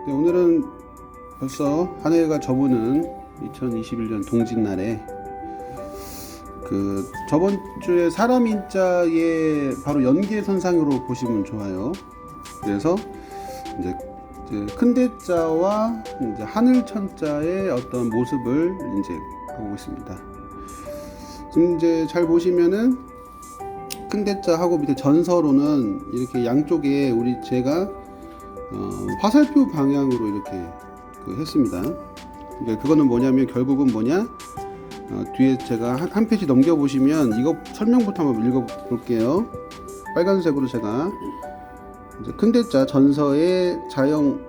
네, 오늘은 벌써 한 해가 접어는 2021년 동짓날에 저번 주에 사람 인자의 바로 연계선상으로 보시면 좋아요. 그래서 이제 큰 대자와 이제 하늘 천자의 어떤 모습을 이제 보고 있습니다. 지금 이제 잘 보시면은 큰 대자하고 밑에 전서로는 이렇게 양쪽에 제가 화살표 방향으로 이렇게 했습니다. 그러니까 그거는 뭐냐면 결국은 뭐냐, 뒤에 제가 한 페이지 넘겨 보시면 이거 설명부터 한번 읽어 볼게요. 빨간색으로 제가 이제 큰 대자 전서의 자형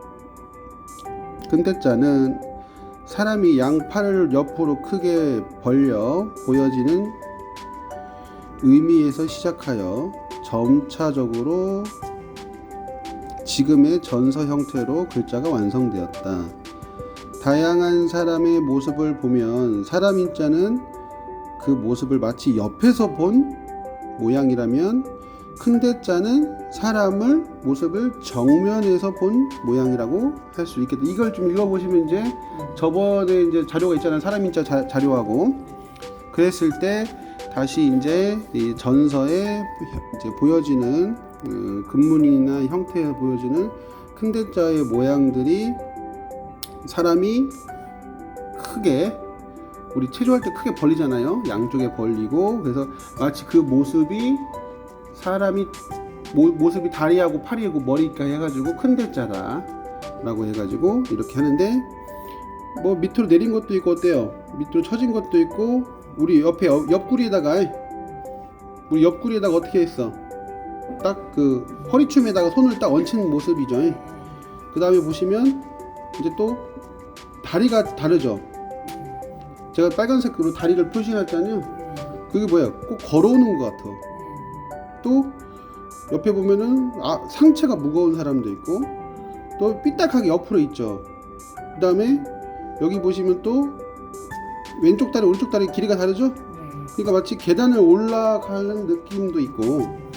큰 대자는 사람이 양 팔을 옆으로 크게 벌려 보여지는 의미에서 시작하여 점차적으로 지금의 전서 형태로 글자가 완성되었다. 다양한 사람의 모습을 보면 사람 인자는 그 모습을 마치 옆에서 본 모양이라면 큰 대자는 사람을 모습을 정면에서 본 모양이라고 할 수 있겠다. 이걸 좀 읽어보시면 이제 저번에 이제 자료가 있잖아요. 사람 인자 자료하고 그랬을 때 다시 이제 이 전서에 이제 보여지는 근문이나 형태에 보여지는 큰 대자의 모양들이 사람이 크게 우리 체조할 때 크게 벌리잖아요. 양쪽에 벌리고 그래서 마치 그 모습이 사람이 모습이 다리하고 팔이하고 머리가 해가지고 큰 대자다 라고 해가지고 이렇게 하는데 뭐 밑으로 내린 것도 있고 어때요? 밑으로 처진 것도 있고 우리 옆에 옆구리에다가 어떻게 했어? 딱 그 허리춤에다가 손을 딱 얹힌 모습이죠. 그 다음에 보시면 이제 또 다리가 다르죠. 제가 빨간색으로 다리를 표시해놨잖아요. 그게 뭐야? 꼭 걸어오는 것 같아. 또 옆에 보면은 상체가 무거운 사람도 있고 또 삐딱하게 옆으로 있죠. 그 다음에 여기 보시면 또 왼쪽 다리 오른쪽 다리 길이가 다르죠. 그러니까 마치 계단을 올라가는 느낌도 있고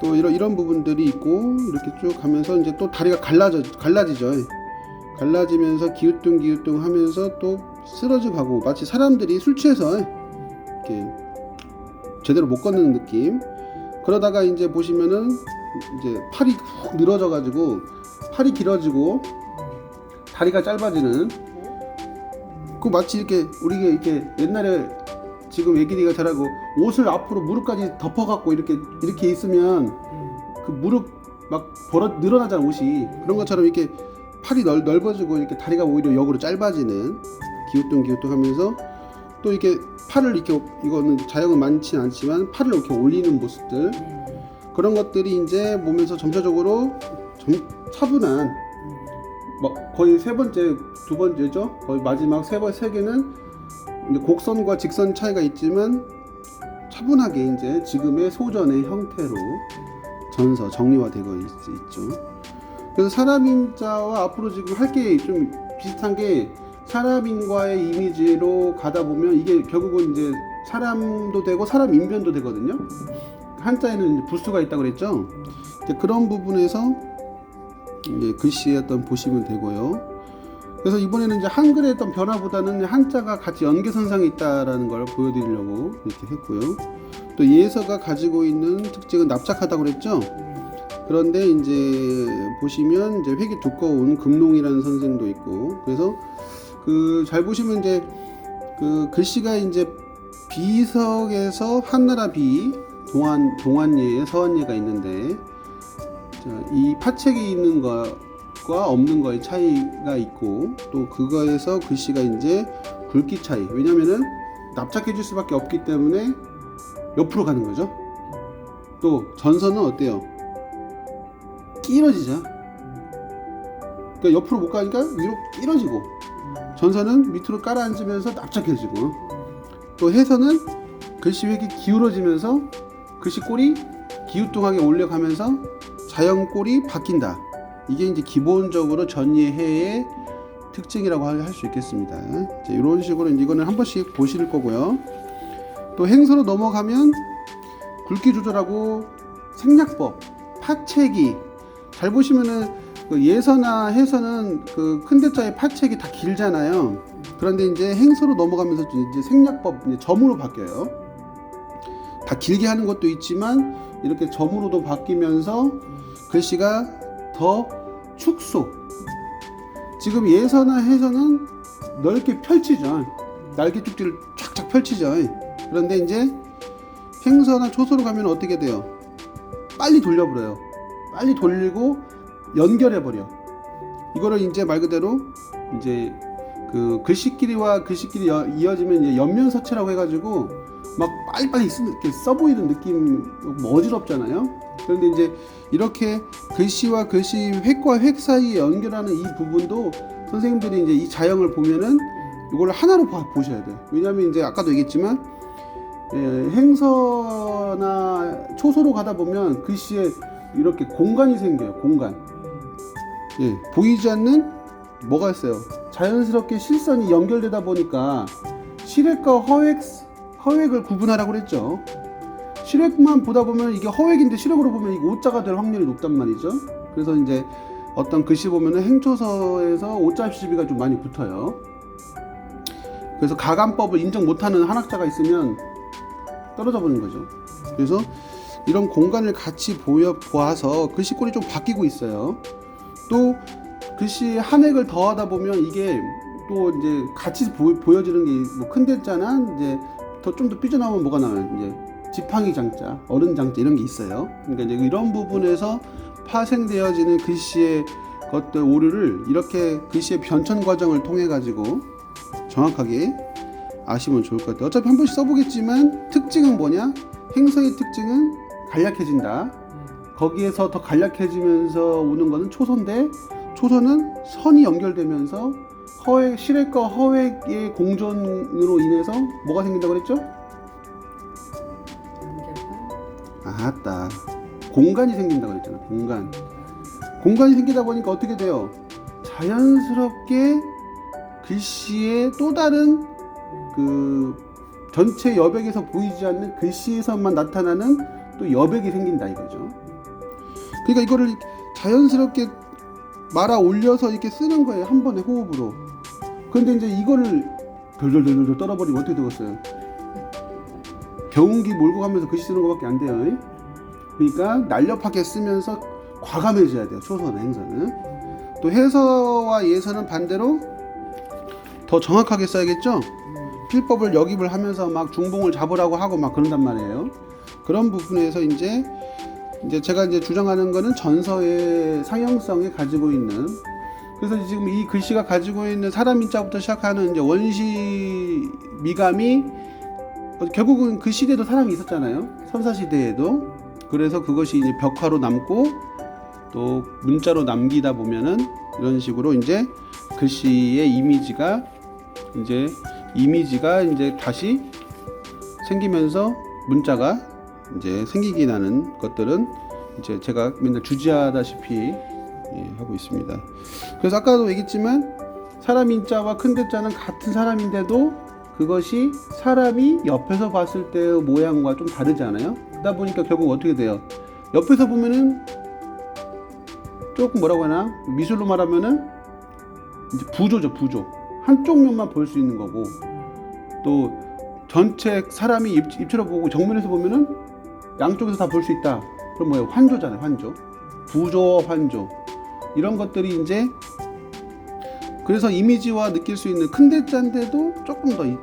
또 이런 부분들이 있고 이렇게 쭉 가면서 이제 또 다리가 갈라지죠. 갈라지면서 기우뚱 하면서 또 쓰러져 가고 마치 사람들이 술 취해서 이렇게 제대로 못 걷는 느낌. 그러다가 이제 보시면은 이제 팔이 훅 늘어져 가지고 팔이 길어지고 다리가 짧아지는 그 마치 이렇게 우리가 이렇게 옛날에 지금 애기들이 잘하고 옷을 앞으로 무릎까지 덮어갖고 이렇게 있으면 그 무릎 막 늘어나잖아 옷이. 그런 것처럼 이렇게 팔이 넓어지고 이렇게 다리가 오히려 역으로 짧아지는 기우뚱 하면서 또 이렇게 팔을 이렇게 이거는 자형은 많진 않지만 팔을 이렇게 올리는 모습들 그런 것들이 이제 몸에서 점차적으로 차분한 거의 두 번째죠. 거의 마지막 세 개는 이제 곡선과 직선 차이가 있지만 차분하게 이제 지금의 소전의 형태로 전서 정리화되고 있죠. 그래서 사람인자와 앞으로 지금 할 게 좀 비슷한 게 사람인과의 이미지로 가다 보면 이게 결국은 이제 사람도 되고 사람 인변도 되거든요. 한자에는 이제 부수가 있다고 그랬죠. 이제 그런 부분에서 이제 글씨에 어떤 보시면 되고요. 그래서 이번에는 이제 한글의 어떤 변화보다는 한자가 같이 연계선상에 있다라는 걸 보여드리려고 이렇게 했고요. 또 예서가 가지고 있는 특징은 납작하다고 그랬죠. 그런데 이제 보시면 이제 획이 두꺼운 금농이라는 선생도 있고 그래서 잘 보시면 이제 글씨가 이제 비석에서 한나라 비 동안예에 서안예가 있는데 이 파책이 있는 것과 없는 거의 차이가 있고 또 그거에서 글씨가 이제 굵기 차이. 왜냐면은 납작해질 수밖에 없기 때문에 옆으로 가는 거죠. 또 전서는 어때요? 끼러지죠. 그러니까 옆으로 못 가니까 위로 끼러지고 전서는 밑으로 깔아앉으면서 납작해지고 또 해서는 글씨 획이 기울어지면서 글씨 꼴이 기우뚱하게 올려가면서 자형 꼴이 바뀐다. 이게 이제 기본적으로 전예해의 특징이라고 할 수 있겠습니다. 자, 이런 식으로 이거는 한 번씩 보실 거고요. 또 행서로 넘어가면 굵기 조절하고 생략법, 파채기 잘 보시면은 그 예서나 해서는 그 큰 대자의 파책이 다 길잖아요. 그런데 이제 행서로 넘어가면서 이제 생략법, 이제 점으로 바뀌어요. 다 길게 하는 것도 있지만 이렇게 점으로도 바뀌면서 글씨가 더 축소. 지금 예서나 해서는 넓게 펼치죠. 날개 쭉지를 쫙쫙 펼치죠. 그런데 이제 행서나 초서로 가면 어떻게 돼요? 빨리 돌려버려요. 빨리 돌리고 연결해버려. 이거를 이제 말 그대로 이제 그 글씨끼리와 글씨끼리 이어지면 이제 연면서체라고 해가지고 막 빨리빨리 이렇게 써보이는 느낌, 뭐 어지럽잖아요. 그런데 이제 이렇게 글씨와 글씨 획과 획 사이에 연결하는 이 부분도 선생님들이 이제 이 자형을 보면은 이걸 하나로 보셔야 돼요. 왜냐하면 이제 아까도 얘기했지만 행서나 초서로 가다 보면 글씨에 이렇게 공간이 생겨요. 공간. 보이지 않는 뭐가 있어요. 자연스럽게 실선이 연결되다 보니까 실획과 허획을 구분하라고 그랬죠. 실획만 보다 보면 이게 허획인데 실획으로 보면 이게 오자가 될 확률이 높단 말이죠. 그래서 이제 어떤 글씨 보면은 행초서에서 오자 시비가 좀 많이 붙어요. 그래서 가감법을 인정 못하는 한학자가 있으면 떨어져 버리는 거죠. 그래서 이런 공간을 같이 보아서 글씨꼴이 좀 바뀌고 있어요. 또 글씨 한 획을 더하다 보면 이게 또 이제 같이 보여지는 게 뭐 큰 대자나 이제 좀 더 삐져나오면 뭐가 나와요? 이제 지팡이 장자, 어른 장자 이런 게 있어요. 그러니까 이제 이런 부분에서 파생되어지는 글씨의 것들 오류를 이렇게 글씨의 변천 과정을 통해 가지고 정확하게 아시면 좋을 것 같아요. 어차피 한 번씩 써보겠지만 특징은 뭐냐? 행서의 특징은 간략해진다. 거기에서 더 간략해지면서 오는 거는 초서인데 초서는 선이 연결되면서 실획과 허획의 공존으로 인해서 뭐가 생긴다고 그랬죠? 아따, 공간이 생긴다고 그랬잖아. 공간이 생기다 보니까 어떻게 돼요? 자연스럽게 글씨의 또 다른 그 전체 여백에서 보이지 않는 글씨에서만 나타나는 또 여백이 생긴다 이거죠. 그러니까 이거를 자연스럽게 말아 올려서 이렇게 쓰는 거예요. 한 번에 호흡으로. 그런데 이제 이거를 덜덜덜덜 떨어버리면 어떻게 되겠어요? 경운기 몰고 가면서 글씨 쓰는 것밖에 안 돼요. 그러니까 날렵하게 쓰면서 과감해져야 돼요. 초서나 행서는. 또 해서와 예서는 반대로 더 정확하게 써야겠죠? 필법을 역입을 하면서 막 중봉을 잡으라고 하고 막 그런단 말이에요. 그런 부분에서 이제 제가 이제 주장하는 거는 전서의 상형성에 가지고 있는, 그래서 지금 이 글씨가 가지고 있는 사람 인자부터 시작하는 이제 원시 미감이 결국은 그 시대도 사람이 있었잖아요. 선사 시대에도. 그래서 그것이 이제 벽화로 남고 또 문자로 남기다 보면은 이런 식으로 이제 글씨의 이미지가 이제 다시 생기면서 문자가 이제 생기게 나는 것들은 이제 제가 맨날 주지하다시피 하고 있습니다. 그래서 아까도 얘기했지만 사람 인자와 큰 대자는 같은 사람인데도 그것이 사람이 옆에서 봤을 때의 모양과 좀 다르지 않아요? 그러다 보니까 결국 어떻게 돼요? 옆에서 보면은 조금 뭐라고 하나? 미술로 말하면은 이제 부조죠, 부조. 한쪽 면만 볼 수 있는 거고, 또 전체 사람이 입체로 보고 정면에서 보면은 양쪽에서 다 볼 수 있다. 그럼 뭐예요? 환조잖아요, 환조. 부조, 환조. 이런 것들이 이제 그래서 이미지와 느낄 수 있는 큰 대자인데도 조금 좀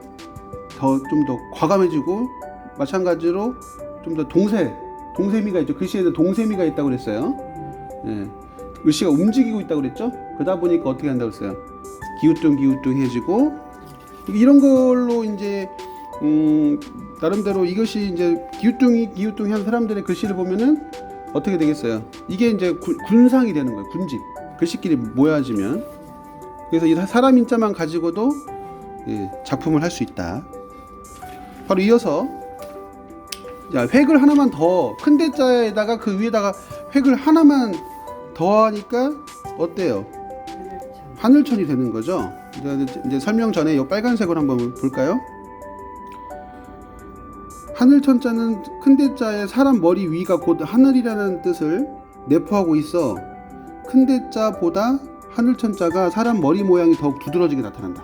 더 과감해지고, 마찬가지로 좀 더 동세미가 있죠. 글씨에는 동세미가 있다고 그랬어요. 글씨가 움직이고 있다고 그랬죠. 그러다 보니까 어떻게 한다고 했어요? 기우뚱해지고, 이런 걸로 이제 나름대로 이것이 이제 기우뚱한 사람들의 글씨를 보면은 어떻게 되겠어요? 이게 이제 군상이 되는 거예요. 군집. 글씨끼리 모여지면. 그래서 이 사람 인자만 가지고도 작품을 할 수 있다. 바로 이어서 획을 하나만 더, 큰 대자에다가 그 위에다가 획을 하나만 더하니까 어때요? 하늘천이 되는 거죠. 이제 설명 전에 이 빨간색으로 한번 볼까요? 하늘천자는 큰 대자에 사람 머리 위가 곧 하늘이라는 뜻을 내포하고 있어 큰 대자보다 하늘천자가 사람 머리 모양이 더욱 두드러지게 나타난다.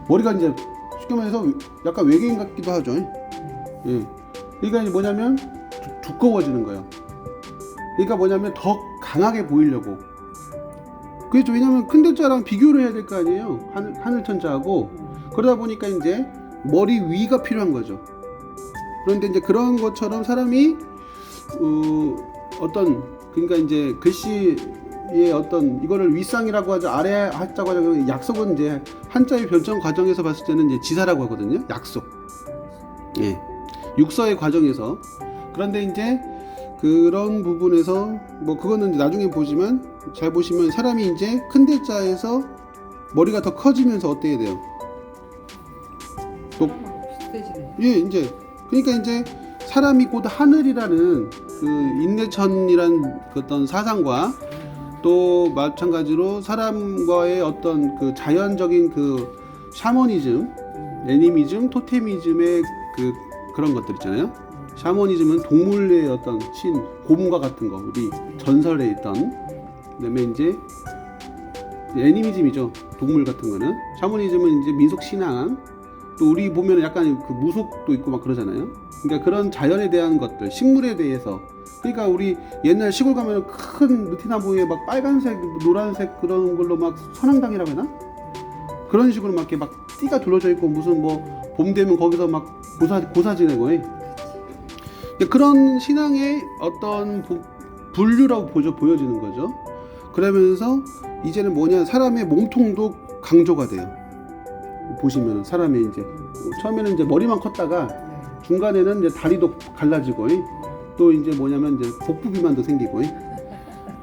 머리가 이제 쉽게 말해서 약간 외계인 같기도 하죠. 예. 그러니까 이제 뭐냐면 두꺼워지는 거예요. 그러니까 뭐냐면 더 강하게 보이려고. 그렇죠. 왜냐면 큰 대자랑 비교를 해야 될 거 아니에요. 하늘천자하고. 그러다 보니까 이제 머리 위가 필요한 거죠. 그런데 이제 그런 것처럼 사람이 어떤 그러니까 이제 글씨의 어떤 이거를 윗상이라고 하죠. 아래 하자고 하죠. 약속은 이제 한자의 변천 과정에서 봤을 때는 이제 지사라고 하거든요. 약속. 예. 육서의 과정에서. 그런데 이제 그런 부분에서 뭐 그거는 나중에 보지만 잘 보시면 사람이 이제 큰 대자에서 머리가 더 커지면서 어떻게 돼요? 예, 이제 그러니까 이제 사람이 곧 하늘이라는 그 인내천이란 그 어떤 사상과 또 마찬가지로 사람과의 어떤 그 자연적인 그 샤머니즘, 애니미즘, 토테미즘의 그런 것들 있잖아요. 샤머니즘은 동물의 어떤 신, 곰과 같은 거, 우리 전설에 있던. 그다음에 이제 애니미즘이죠. 동물 같은 거는. 샤머니즘은 이제 민속 신앙. 또 우리 보면 약간 그 무속도 있고 막 그러잖아요. 그러니까 그런 자연에 대한 것들, 식물에 대해서. 그러니까 우리 옛날 시골 가면 큰 느티나무에 막 빨간색, 노란색 그런 걸로 막 선앙당이라고 해나? 그런 식으로 막 이렇게 막 띠가 둘러져 있고 무슨 뭐 봄 되면 거기서 막 고사 지내고. 그런 신앙의 어떤 분류라고 보여지는 거죠. 그러면서 이제는 뭐냐, 사람의 몸통도 강조가 돼요. 보시면 사람이 이제 처음에는 이제 머리만 컸다가 중간에는 이제 다리도 갈라지고 또 이제 뭐냐면 이제 복부 비만도 생기고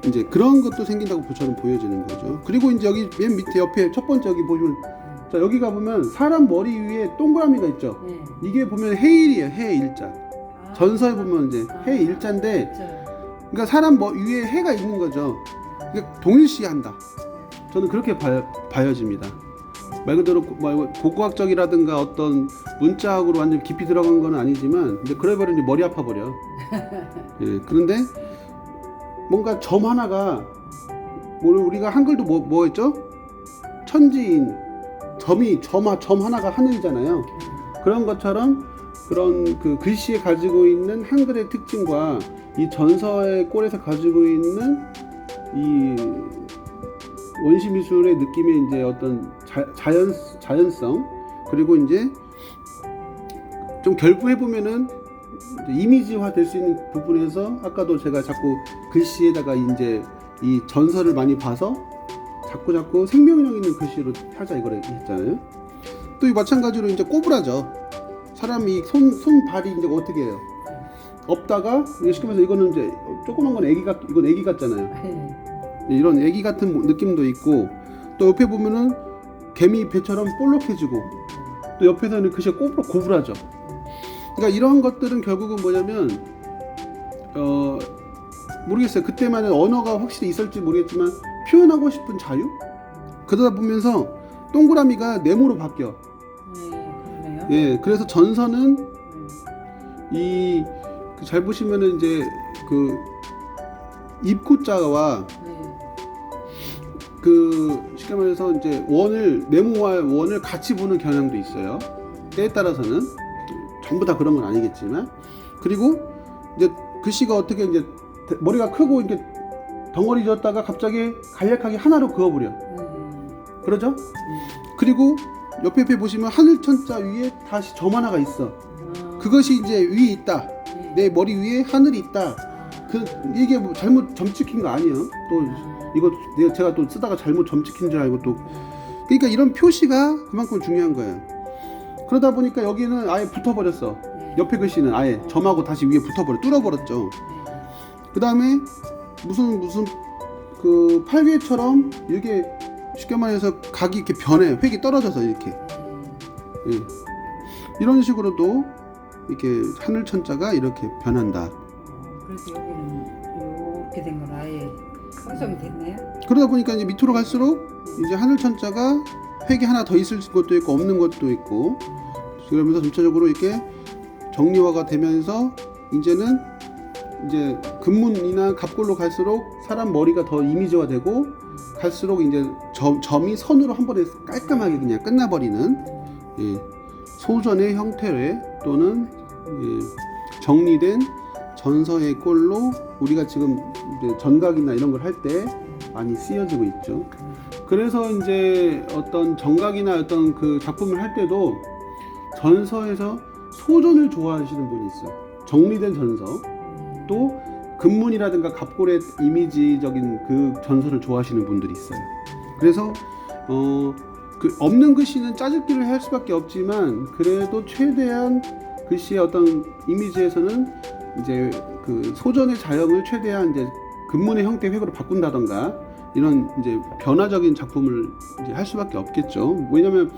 이제 그런 것도 생긴다고 저는 보여지는 거죠. 그리고 이제 여기 맨 밑에 옆에 첫 번째 여기 보시면 자 여기 가보면 사람 머리 위에 동그라미가 있죠. 이게 보면 해일이에요. 해일자. 전서에 보면 이제 해일자인데 그러니까 사람 위에 해가 있는 거죠. 그러니까 동일시한다. 저는 그렇게 봐여집니다. 말 그대로 고고학적이라든가 어떤 문자학으로 완전 깊이 들어간 건 아니지만 이제 그래버리면 머리 아파 버려. 예, 그런데 뭔가 점 하나가 우리가 한글도 뭐 했죠? 천지인 점 하나가 하늘이잖아요. 그런 것처럼 그런 그 글씨에 가지고 있는 한글의 특징과 이 전서의 꼴에서 가지고 있는 이 원시 미술의 느낌의 이제 어떤 자연성 그리고 이제 좀 결부해 보면은 이미지화 될 수 있는 부분에서 아까도 제가 자꾸 글씨에다가 이제 이 전설을 많이 봐서 자꾸 생명력 있는 글씨로 하자 이거를 했잖아요. 또 이 마찬가지로 이제 꼬부라져. 사람이 손발이 이제 어떻게 해요? 없다가 쉽게 말해서 이거는 이제 조그만 건 이건 애기 같잖아요. 이런 애기 같은 느낌도 있고 또 옆에 보면은 개미 배처럼 볼록해지고 또 옆에서는 글씨가 고부라져. 그러니까 이런 것들은 결국은 뭐냐면 모르겠어요. 그때만은 언어가 확실히 있을지 모르겠지만 표현하고 싶은 자유? 그러다 보면서 동그라미가 네모로 바뀌어. 그러네요. 예, 그래서 전선은 잘 보시면은 이제 그 입구자와 그 쉽게 말해서 이제 네모와 원을 같이 보는 경향도 있어요. 때에 따라서는 전부 다 그런 건 아니겠지만 그리고 이제 글씨가 어떻게 이제 머리가 크고 이렇게 덩어리졌다가 갑자기 간략하게 하나로 그어버려. 그러죠? 그리고 옆에 보시면 하늘천자 위에 다시 점 하나가 있어. 그것이 이제 위에 있다. 내 머리 위에 하늘이 있다. 이게 뭐 잘못 점 찍힌 거 아니에요? 또 이거 제가 또 쓰다가 잘못 점 찍힌 줄 알고 또 그러니까 이런 표시가 그만큼 중요한 거예요. 그러다 보니까 여기는 아예 붙어버렸어. 옆에 글씨는 아예 점하고 다시 위에 붙어버려 뚫어버렸죠. 그 다음에 무슨 그 팔괘처럼 이게 쉽게 말해서 각이 이렇게 변해. 획이 떨어져서 이렇게. 예. 이런 식으로도 이렇게 하늘천자가 이렇게 변한다. 그래서 여기는 이렇게 된 건 아예 형성이 됐네요. 그러다 보니까 이제 밑으로 갈수록 이제 하늘천자가 획이 하나 더 있을 것도 있고 없는 것도 있고 그러면서 점차적으로 이렇게 정리화가 되면서 이제는 이제 금문이나 갑골로 갈수록 사람 머리가 더 이미지화되고 갈수록 이제 점이 선으로 한 번에 깔끔하게 그냥 끝나버리는 예, 소전의 형태의 또는 예, 정리된 전서의 꼴로 우리가 지금 이제 전각이나 이런 걸 할 때 많이 쓰여지고 있죠. 그래서 이제 어떤 정각이나 어떤 그 작품을 할 때도 전서에서 소전을 좋아하시는 분이 있어요. 정리된 전서, 또 금문이라든가 갑골의 이미지적인 그 전서를 좋아하시는 분들이 있어요. 그래서 그 없는 글씨는 짜집기를 할 수밖에 없지만 그래도 최대한 글씨의 어떤 이미지에서는 이제 그 소전의 자형을 최대한 이제 금문의 형태 획으로 바꾼다던가 이런 이제 변화적인 작품을 이제 할 수밖에 없겠죠. 왜냐면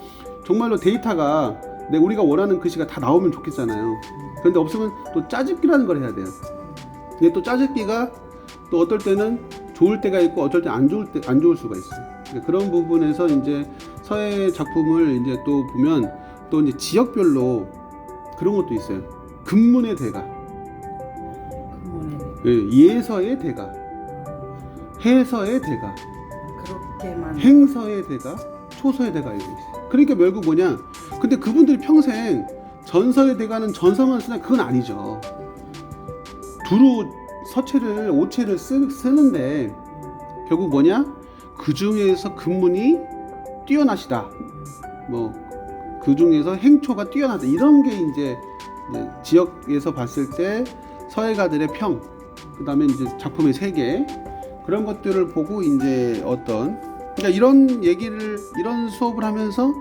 정말로 데이터가 우리가 원하는 글씨가 다 나오면 좋겠잖아요. 그런데 없으면 또 짜집기라는 걸 해야 돼요. 근데 또 짜집기가 또 어떨 때는 좋을 때가 있고 어떨 때 안 좋을 수가 있어요. 그러니까 그런 부분에서 이제 서예 작품을 이제 또 보면 또 이제 지역별로 그런 것도 있어요. 금문의 대가, 예, 예서의 대가, 해서의 대가, 그렇게만 행서의 대가, 초서의 대가 이렇게 있어요. 그러니까 결국 뭐냐? 근데 그분들이 평생 전서의 대가는 전서만 쓰냐? 그건 아니죠. 두루 서체를 오체를 쓰는데 결국 뭐냐? 그 중에서 금문이 뛰어나시다. 뭐 그 중에서 행초가 뛰어나다. 이런 게 이제 지역에서 봤을 때 서예가들의 평, 그다음에 이제 작품의 세계 그런 것들을 보고 이제 어떤 그러니까 이런 수업을 하면서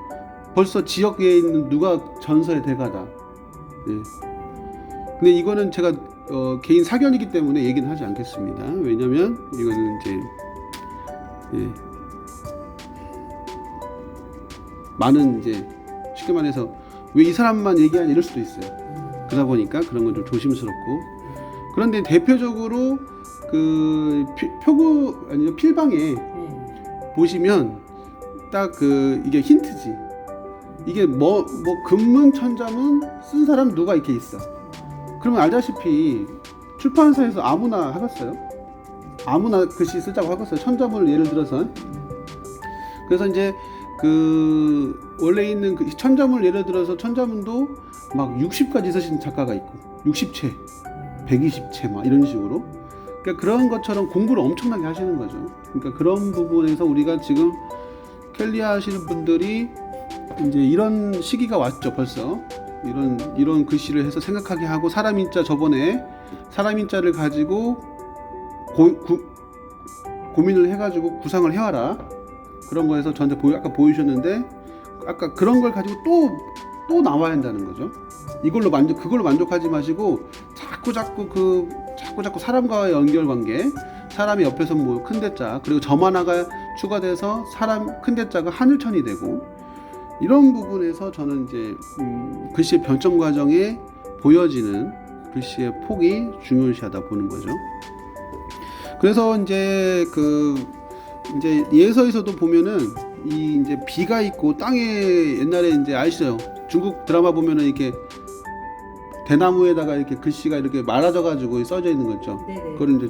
벌써 지역에 있는 누가 전서의 대가다. 예. 근데 이거는 제가 개인 사견이기 때문에 얘기는 하지 않겠습니다. 왜냐면 이거는 이제 예. 많은 이제 쉽게 말해서 왜 이 사람만 얘기하냐 이럴 수도 있어요. 그러다 보니까 그런 건 좀 조심스럽고. 그런데 대표적으로 그 표구 아니요 필방에 보시면 딱 그 이게 힌트지. 이게 뭐 금문 천자문 쓴 사람 누가 이렇게 있어. 그러면 알다시피 출판사에서 아무나 하겠어요? 아무나 글씨 쓰자고 하겠어요? 천자문을 예를 들어서. 그래서 이제 그 원래 있는 그 천자문을 예를 들어서 천자문도 막 60까지 쓰신 작가가 있고 60채, 120채 막 이런 식으로. 그러니까 그런 것처럼 공부를 엄청나게 하시는 거죠. 그러니까 그런 부분에서 우리가 지금 캘리아 하시는 분들이 이제 이런 시기가 왔죠. 벌써 이런 글씨를 해서 생각하게 하고 사람 인자 저번에 사람 인자를 가지고 고민을 해가지고 구상을 해와라 그런 거에서 저한테 아까 보여주셨는데 아까 그런 걸 가지고 또 나와야 한다는 거죠. 그걸로 만족하지 마시고 자꾸 사람과의 연결관계, 사람이 옆에서 뭐 큰 대자 그리고 점 하나가 추가돼서 사람 큰 대자가 하늘천이 되고 이런 부분에서 저는 이제 글씨의 변점 과정에 보여지는 글씨의 폭이 중요시하다 보는 거죠. 그래서 이제 이제 예서에서도 보면은 이 이제 비가 있고 땅에 옛날에 이제 아시죠? 중국 드라마 보면은 이렇게 대나무에다가 이렇게 글씨가 이렇게 말아져 가지고 써져 있는 거죠. 그걸 이제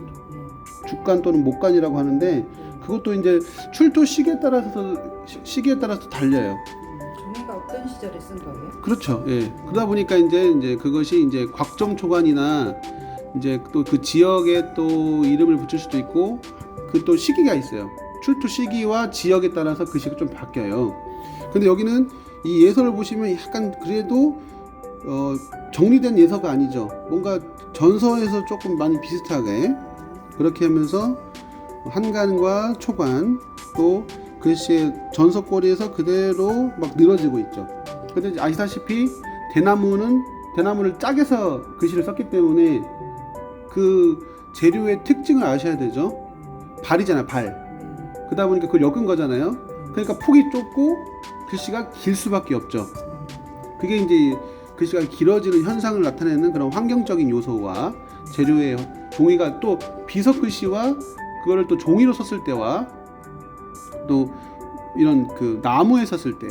죽간 또는 목간이라고 하는데 그것도 이제 출토 시기에 따라서 달려요. 종이가 어떤 시절에 쓴 거예요? 그렇죠. 예. 그러다 보니까 이제 그것이 이제 곽정초간이나 이제 또 그 지역에 또 이름을 붙일 수도 있고 그 또 시기가 있어요. 출토 시기와 지역에 따라서 글씨가 좀 바뀌어요. 근데 여기는 이 예서를 보시면 약간 그래도 정리된 예서가 아니죠. 뭔가 전서에서 조금 많이 비슷하게 그렇게 하면서 한간과 초간 또 글씨의 전서꼬리에서 그대로 막 늘어지고 있죠. 근데 아시다시피 대나무를 짝에서 글씨를 썼기 때문에 그 재료의 특징을 아셔야 되죠. 발이잖아, 발. 그러다 보니까 그걸 엮은 거잖아요. 그러니까 폭이 좁고 글씨가 길 수밖에 없죠. 그게 이제 글씨가 길어지는 현상을 나타내는 그런 환경적인 요소와 재료의 종이가 또 비석 글씨와 그거를 또 종이로 썼을 때와 또 이런 그 나무에 썼을 때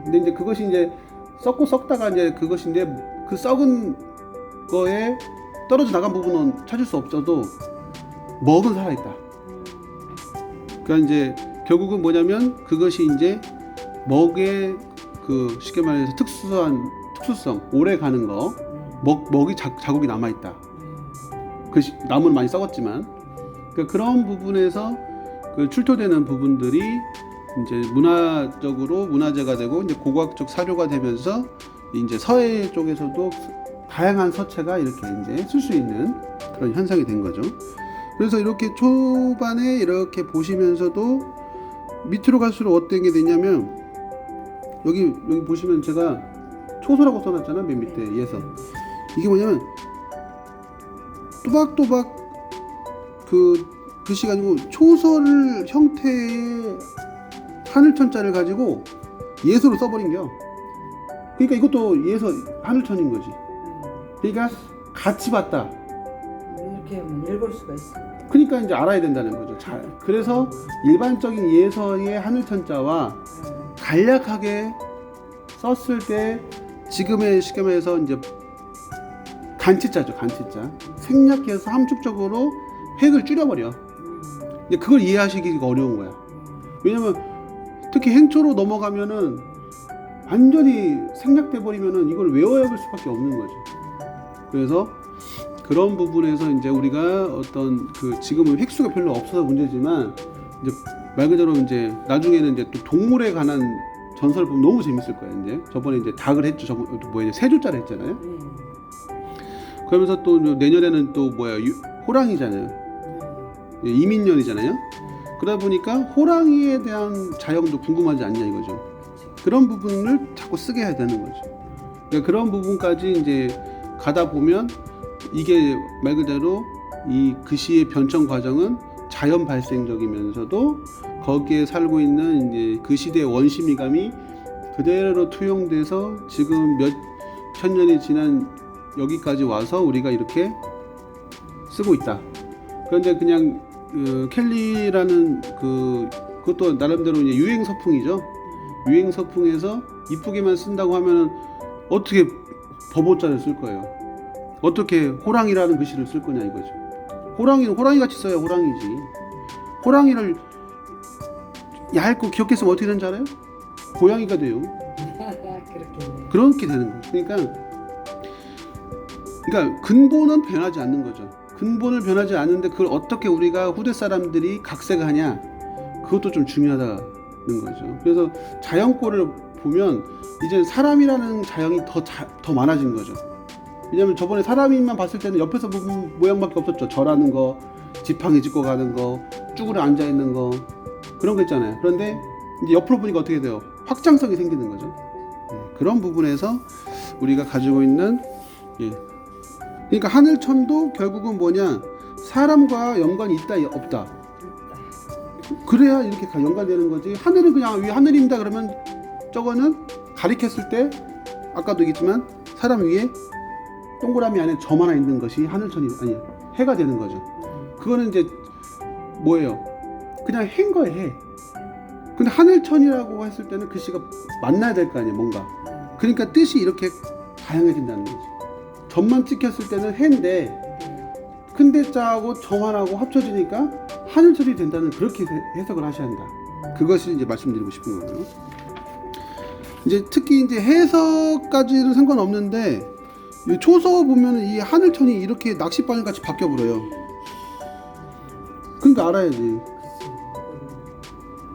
근데 이제 그것이 이제 썩다가 이제 그것이 이제 그 썩은 거에 떨어져 나간 부분은 찾을 수 없어도 먹은 살아있다. 그러니까 이제 결국은 뭐냐면 그것이 이제 먹의 그 쉽게 말해서 특수성 오래 가는 거 먹이 자국이 남아 있다. 그 나무는 많이 썩었지만 그러니까 그런 부분에서 그 출토되는 부분들이 이제 문화적으로 문화재가 되고 이제 고고학적 사료가 되면서 이제 서해 쪽에서도 다양한 서체가 이렇게 이제 쓸 수 있는 그런 현상이 된 거죠. 그래서 이렇게 초반에 이렇게 보시면서도 밑으로 갈수록 어떤 게 되냐면 여기 보시면 제가 초소라고 써놨잖아. 맨 밑에 예서 이게 뭐냐면 또박또박 그 글씨가 아니고 초설 형태의 하늘천자를 가지고 예서로 써버린겨. 그러니까 이것도 예서 하늘천인 거지. 그러니까 같이 봤다. 이렇게 하면 읽을 수가 있어. 그러니까 이제 알아야 된다는 거죠. 그래서 일반적인 예서의 하늘천자와 간략하게 썼을 때 지금의 시점에서 이제 간치자죠. 간치자. 생략해서 함축적으로 획을 줄여버려. 이제 그걸 이해하시기가 어려운 거야. 왜냐면 특히 행초로 넘어가면은 완전히 생략돼 버리면은 이걸 외워야 할 수밖에 없는 거죠. 그래서 그런 부분에서 이제 우리가 어떤 그 지금은 획수가 별로 없어서 문제지만 이제 말 그대로 이제 나중에는 이제 또 동물에 관한 전설을 보면 너무 재밌을 거예요. 이제 저번에 이제 닭을 했죠. 저번 뭐야 세조자를 했잖아요. 그러면서 또 내년에는 또 뭐야 호랑이잖아요. 이민년이잖아요. 그러다 보니까 호랑이에 대한 자형도 궁금하지 않냐 이거죠. 그런 부분을 자꾸 쓰게 해야 되는 거죠. 그러니까 그런 부분까지 이제 가다 보면 이게 말 그대로 이 글씨의 변청 과정은 자연 발생적이면서도 거기에 살고 있는 이제 그 시대의 원심이감이 그대로 투영돼서 지금 몇 천 년이 지난 여기까지 와서 우리가 이렇게 쓰고 있다. 그런데 그냥 켈리라는 그것도 나름대로 이제 유행 서풍이죠. 유행 서풍에서 이쁘게만 쓴다고 하면은 어떻게 버보자를 쓸 거예요? 어떻게 호랑이라는 글씨를 쓸 거냐 이거죠. 호랑이는 호랑이 같이 써야 호랑이지. 호랑이를 얇고 귀엽게 쓰면 어떻게 되는지 알아요? 고양이가 돼요. 그렇게 되는 거죠. 그러니까 근본은 변하지 않는 거죠. 근본을 변하지 않는데 그걸 어떻게 우리가 후대 사람들이 각색하냐 그것도 좀 중요하다는 거죠. 그래서 자연꼴을 보면 이제 사람이라는 자연이 더 많아진 거죠. 왜냐면 저번에 사람만 봤을 때는 옆에서 보면 모양밖에 없었죠. 절하는 거, 지팡이 짚고 가는 거, 쭈그려 앉아 있는 거 그런 거 있잖아요. 그런데 이제 옆으로 보니까 어떻게 돼요? 확장성이 생기는 거죠. 그런 부분에서 우리가 가지고 있는 그러니까 하늘천도 결국은 뭐냐 사람과 연관이 있다 없다 그래야 이렇게 연관되는 거지. 하늘은 그냥 위 하늘입니다 그러면 저거는 가리켰을 때 아까도 얘기했지만 사람 위에 동그라미 안에 점 하나 있는 것이 하늘천이 아니 해가 되는 거죠. 그거는 이제 뭐예요? 그냥 해인 거예요. 해. 근데 하늘천이라고 했을 때는 글씨가 만나야 될 거 아니에요. 뭔가. 그러니까 뜻이 이렇게 다양해진다는 거지. 점만 찍혔을 때는 해인데 큰대 자하고 점 하나하고 합쳐지니까 하늘천이 된다는 그렇게 해석을 하셔야 한다. 그것이 이제 말씀드리고 싶은 거고요. 이제 특히 이제 해석까지는 상관없는데 초서 보면 이 하늘천이 이렇게 낚싯바늘 같이 바뀌어 버려요. 그러니까 알아야지.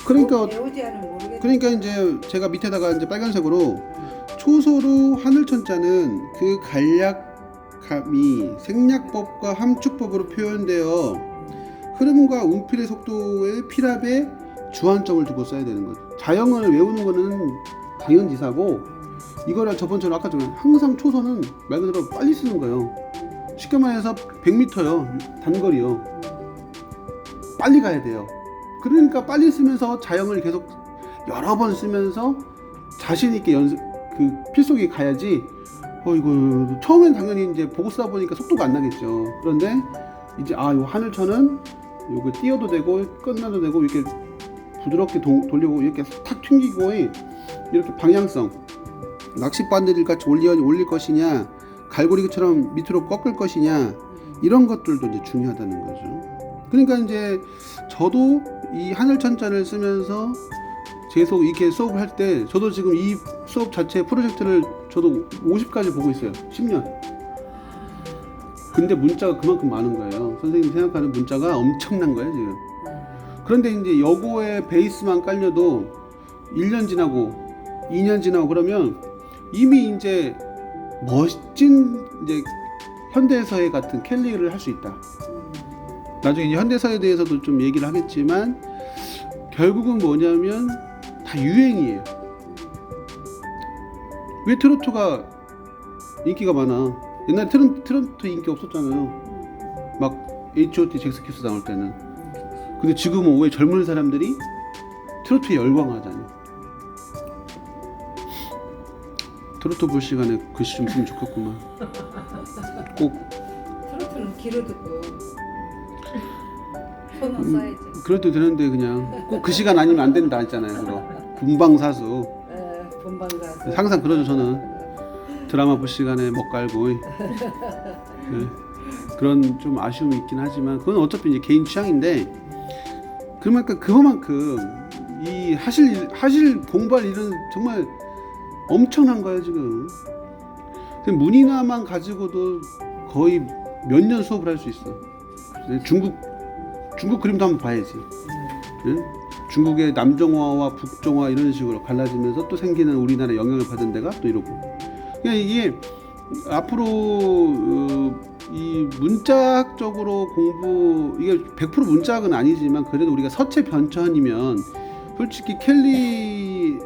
그러니까 이제 제가 밑에다가 이제 빨간색으로 초소로 하늘천자는 그 간략함이 생략법과 함축법으로 표현되어 흐름과 운필의 속도의 필압에 주안점을 두고 써야 되는 거죠. 자형을 외우는 거는 당연지사고 이거를 저번처럼 아까 전에 항상 초소는 말 그대로 빨리 쓰는 거예요. 쉽게 말해서 100m요 단거리요. 빨리 가야 돼요. 그러니까 빨리 쓰면서 자형을 계속 여러 번 쓰면서 자신 있게 필속이 가야지. 이거 처음엔 당연히 이제 보고 쓰다 보니까 속도가 안 나겠죠. 그런데 이제 요 하늘천은 요거 띄어도 되고 끝나도 되고 이렇게 부드럽게 돌리고 이렇게 탁 튕기고 이렇게 방향성 낚싯바늘 같이 올릴 것이냐 갈고리처럼 밑으로 꺾을 것이냐 이런 것들도 이제 중요하다는 거죠. 그러니까 이제 저도 이 하늘천자를 쓰면서 계속 이렇게 수업을 할 때 저도 지금 이 수업 자체 프로젝트를 저도 50까지 보고 있어요. 10년. 근데 문자가 그만큼 많은 거예요. 선생님 생각하는 문자가 엄청난 거예요 지금. 그런데 이제 여고에 베이스만 깔려도 1년 지나고 2년 지나고 그러면 이미 이제 멋진 이제 현대사회 같은 캘리를 할 수 있다. 나중에 이제 현대사에 대해서도 좀 얘기를 하겠지만 결국은 뭐냐면 다 유행이에요. 왜 트로트가 인기가 많아? 옛날에 트로트 인기 없었잖아요. 막 H.O.T. 잭스키스 나올 때는. 근데 지금은 왜 젊은 사람들이 트로트에 열광하잖아요. 트로트 볼 시간에 글씨 좀 쓰면 좋겠구만. 꼭 트로트는 귀로 듣고 손은 써야지. 그래도 되는데 그냥 꼭 그 시간 아니면 안 된다 했잖아요. 그거 분방사수. 본방사수. 항상 그러죠 저는. 드라마 볼 시간에 먹 깔고. 네. 그런 좀 아쉬움이 있긴 하지만 그건 어차피 이제 개인 취향인데 그만큼 이 하실 공부할 일은 정말 엄청난 거예요 지금. 문이나만 가지고도 거의 몇 년 수업을 할 수 있어. 중국 그림도 한번 봐야지. 응? 중국의 남정화와 북정화 이런 식으로 갈라지면서 또 생기는 우리나라 영향을 받은 데가 또 이러고. 그러니까 이게 앞으로 이 문자학적으로 공부 이게 100% 문자학은 아니지만 그래도 우리가 서체 변천이면 솔직히 켈리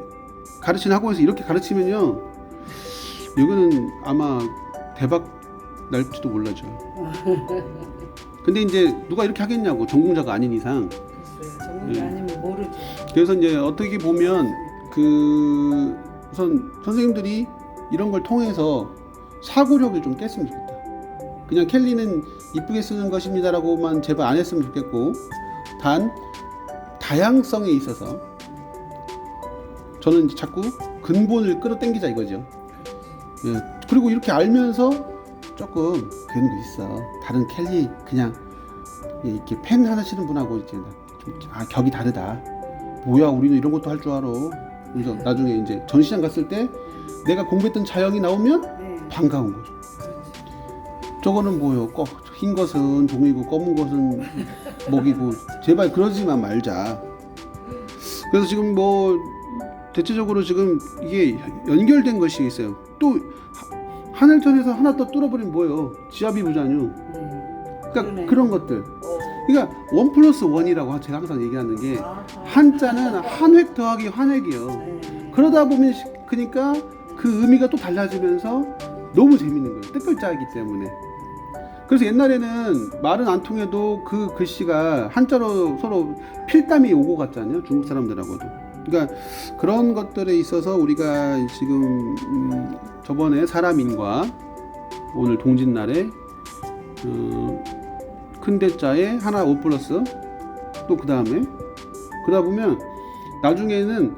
가르치는 학원에서 이렇게 가르치면요 이거는 아마 대박 날지도 몰라죠. 근데 이제 누가 이렇게 하겠냐고 전공자가 아닌 이상. 전공자 아니면 모르죠. 그래서 이제 어떻게 보면 그 우선 선생님들이 이런 걸 통해서 사고력을 좀 깼으면 좋겠다. 그냥 켈리는 이쁘게 쓰는 것입니다라고만 제발 안 했으면 좋겠고 단 다양성에 있어서 저는 이제 자꾸 근본을 끌어당기자 이거죠. 예. 그리고 이렇게 알면서 조금 그런 거 있어. 다른 켈리 그냥 이렇게 펜 하나 치는 분하고 이제 좀 격이 다르다. 뭐야 우리는 이런 것도 할 줄 알아. 그래서 나중에 이제 전시장 갔을 때 내가 공부했던 자형이 나오면 반가운 거죠. 저거는 뭐요? 흰 것은 종이고 검은 것은 목이고 제발 그러지만 말자. 그래서 지금 뭐 대체적으로 지금 이게 연결된 것이 있어요. 또 하늘천에서 하나 더 뚫어버리면 뭐예요? 지하비부자뇨. 그러니까 그러네. 그런 것들. 그러니까 1+1이라고 제가 항상 얘기하는 게 한자는 한획 더하기 한획이요. 그러다 보면 그러니까 그 의미가 또 달라지면서 너무 재밌는 거예요. 뜻글자이기 때문에. 그래서 옛날에는 말은 안 통해도 그 글씨가 한자로 서로 필담이 오고 갔잖아요. 중국 사람들하고도. 그러니까 그런 것들에 있어서 우리가 지금 저번에 사람인과 오늘 동짓날에 큰 대자에 하나 5 플러스 또 그 다음에 그러다 보면 나중에는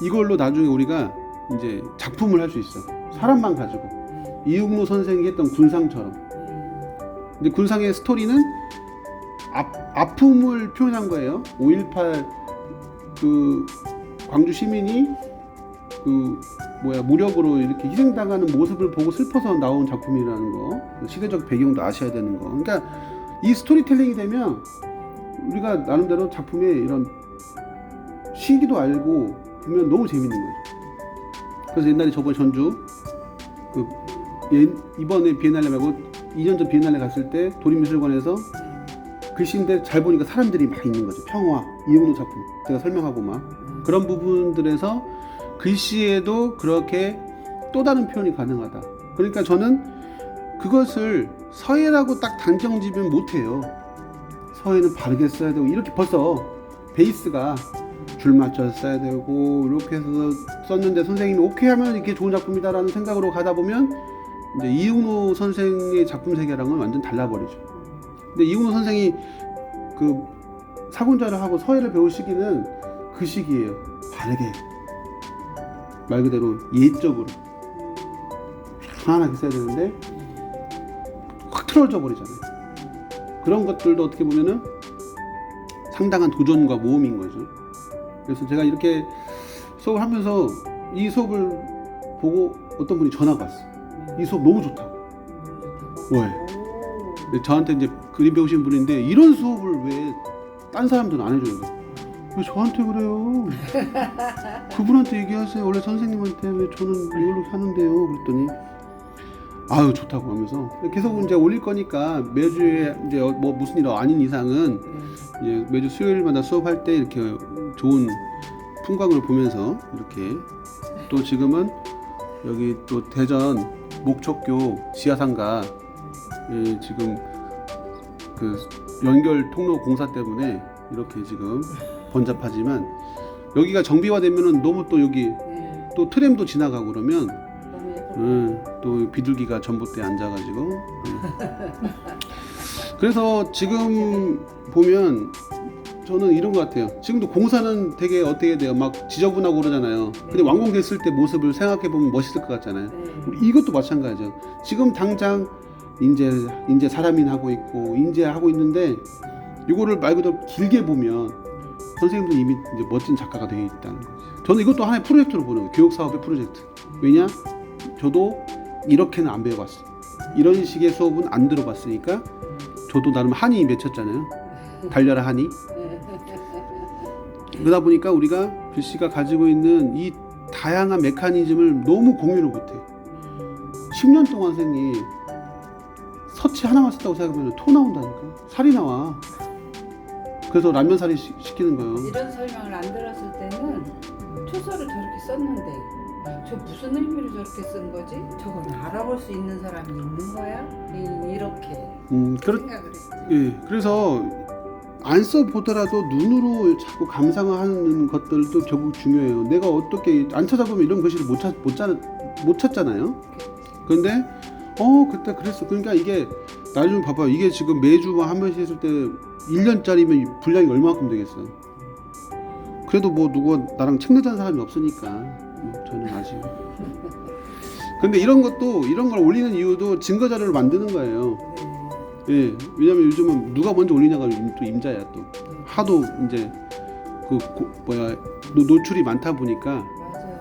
이걸로 나중에 우리가 이제 작품을 할 수 있어. 사람만 가지고 이응로 선생이 했던 군상처럼. 근데 군상의 스토리는 아픔을 표현한 거예요. 5.18 그 광주 시민이 그 무력으로 이렇게 희생당하는 모습을 보고 슬퍼서 나온 작품이라는 거. 시대적 배경도 아셔야 되는 거. 그러니까 이 스토리텔링이 되면 우리가 나름대로 작품에 이런 시기도 알고 보면 너무 재밌는 거죠. 그래서 옛날에 저번에 전주 이번에 비엔날레 말고 2년 전 비엔날레 갔을 때 도립미술관에서 글씨인데 잘 보니까 사람들이 막 있는 거죠. 평화, 이응로 작품 제가 설명하고 막 그런 부분들에서 글씨에도 그렇게 또 다른 표현이 가능하다. 그러니까 저는 그것을 서예라고 딱 단정 지으면 못해요. 서예는 바르게 써야 되고 이렇게 벌써 베이스가 줄 맞춰서 써야 되고 이렇게 해서 썼는데 선생님이 오케이 하면 이게 좋은 작품이다라는 생각으로 가다 보면 이제 이응로 선생의 작품 세계랑은 완전 달라버리죠. 근데 이응로 선생이 그 사군자를 하고 서예를 배울 시기는 그 시기예요. 바르게 말 그대로 예적으로 편안하게 써야 되는데 확 틀어져 버리잖아요. 그런 것들도 어떻게 보면은 상당한 도전과 모험인 거죠. 그래서 제가 이렇게 수업을 하면서 이 수업을 보고 어떤 분이 전화가 왔어. 이 수업 너무 좋다고. 왜? 저한테 이제 그림 배우신 분인데 이런 수업을 왜 딴 사람들은 안 해줘요? 왜 저한테 그래요? 그분한테 얘기하세요. 원래 선생님한테 왜 저는 이걸로 하는데요? 그랬더니 아유 좋다고 하면서 계속 이제 올릴 거니까 매주에 이제 뭐 무슨 일 아닌 이상은 이제 매주 수요일마다 수업할 때 이렇게 좋은 풍광을 보면서 이렇게 또 지금은 여기 또 대전 목척교 지하상가 지금 그 연결 통로 공사 때문에 이렇게 지금 번잡하지만 여기가 정비화되면은 너무 또 여기 또 트램도 지나가고 그러면 또 비둘기가 전봇대에 앉아가지고 그래서 지금 보면 저는 이런 것 같아요. 지금도 공사는 되게 어떻게 돼요? 막 지저분하고 그러잖아요. 근데 완공됐을 때 모습을 생각해 보면 멋있을 것 같잖아요. 이것도 마찬가지죠. 지금 당장 이제 사람이 하고 있고 이제 하고 있는데 이거를 말 그대로 길게 보면 선생님도 이미 이제 멋진 작가가 되어 있다는 거죠. 저는 이것도 하나의 프로젝트로 보는 거예요. 교육 사업의 프로젝트. 왜냐? 저도 이렇게는 안 배워봤어요. 이런 식의 수업은 안 들어봤으니까 저도 나름 한이 맺혔잖아요. 달려라 한이. 그러다 보니까 우리가 글씨가 가지고 있는 이 다양한 메커니즘을 너무 공유를 못해. 10년 동안 선생님 서치 하나만 썼다고 생각하면 토 나온다니까. 살이 나와. 그래서 라면 살이 시키는 거예요. 이런 설명을 안 들었을 때는 초서를 저렇게 썼는데 저 무슨 의미로 저렇게 쓴 거지? 저건 알아볼 수 있는 사람이 있는 거야? 이렇게 생각을 했지. 예, 그래서 안 써보더라도 눈으로 자꾸 감상하는 것들도 결국 중요해요. 내가 어떻게 안 찾아보면 이런 글씨를 못 찾잖아요. 그런데 그때 그랬어. 그러니까 이게 나중에 봐봐. 이게 지금 매주 한 번씩 했을 때 1년짜리면 분량이 얼마만큼 되겠어. 그래도 뭐 누가 나랑 책 내자는 사람이 없으니까 저는 아직. 근데 이런 걸 올리는 이유도 증거 자료를 만드는 거예요. 예, 왜냐면 요즘은 누가 먼저 올리냐가 또 임자야 또. 하도 이제 노출이 많다 보니까. 맞아요.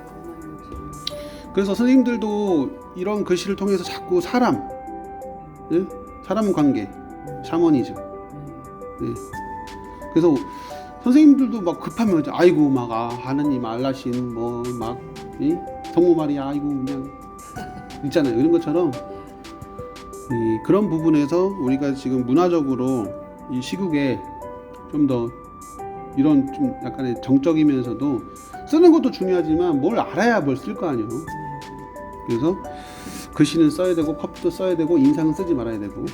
그래서 선생님들도 이런 글씨를 통해서 자꾸 사람 관계, 샤머니즘. 예. 그래서 선생님들도 막 급하면 아이고 막 하느님 알라신 뭐 막 성모 마리아 아이고 그냥 있잖아요. 이런 것처럼 그런 부분에서 우리가 지금 문화적으로 이 시국에 좀 더 이런 좀 약간의 정적이면서도 쓰는 것도 중요하지만 뭘 알아야 뭘 쓸 거 아니에요. 그래서 글씨는 써야 되고 커피도 써야 되고 인상은 쓰지 말아야 되고.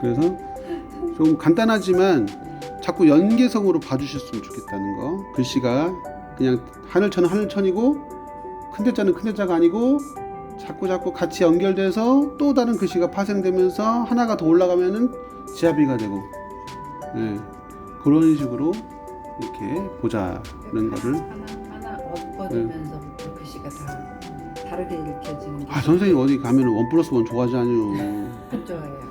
그래서 좀 간단하지만 자꾸 연계성으로 봐주셨으면 좋겠다는 거. 글씨가 그냥 하늘천은 하늘천이고 큰 대자는 큰 대자가 아니고 자꾸 같이 연결돼서 또 다른 글씨가 파생되면서 하나가 더 올라가면은 지하비가 되고 그런 식으로 이렇게 보자는 거를 하나 엎어지면서부터 글씨가 다 다르게 읽혀지는. 선생님 어디 가면 1+1 좋아하지 않요? 안 좋아해요.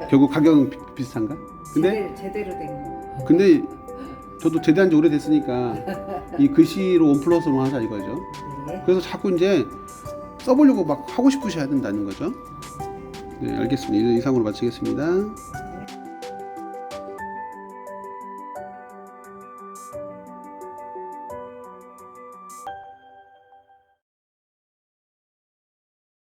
결국 가격은 비슷한가? 근데 제대로 된 거. 근데 저도 제대한 지 오래됐으니까 이 글씨로 1+1 하자 이거죠. 네. 그래서 자꾸 이제 써보려고 막 하고 싶으셔야 된다는 거죠. 네, 알겠습니다. 이상으로 마치겠습니다.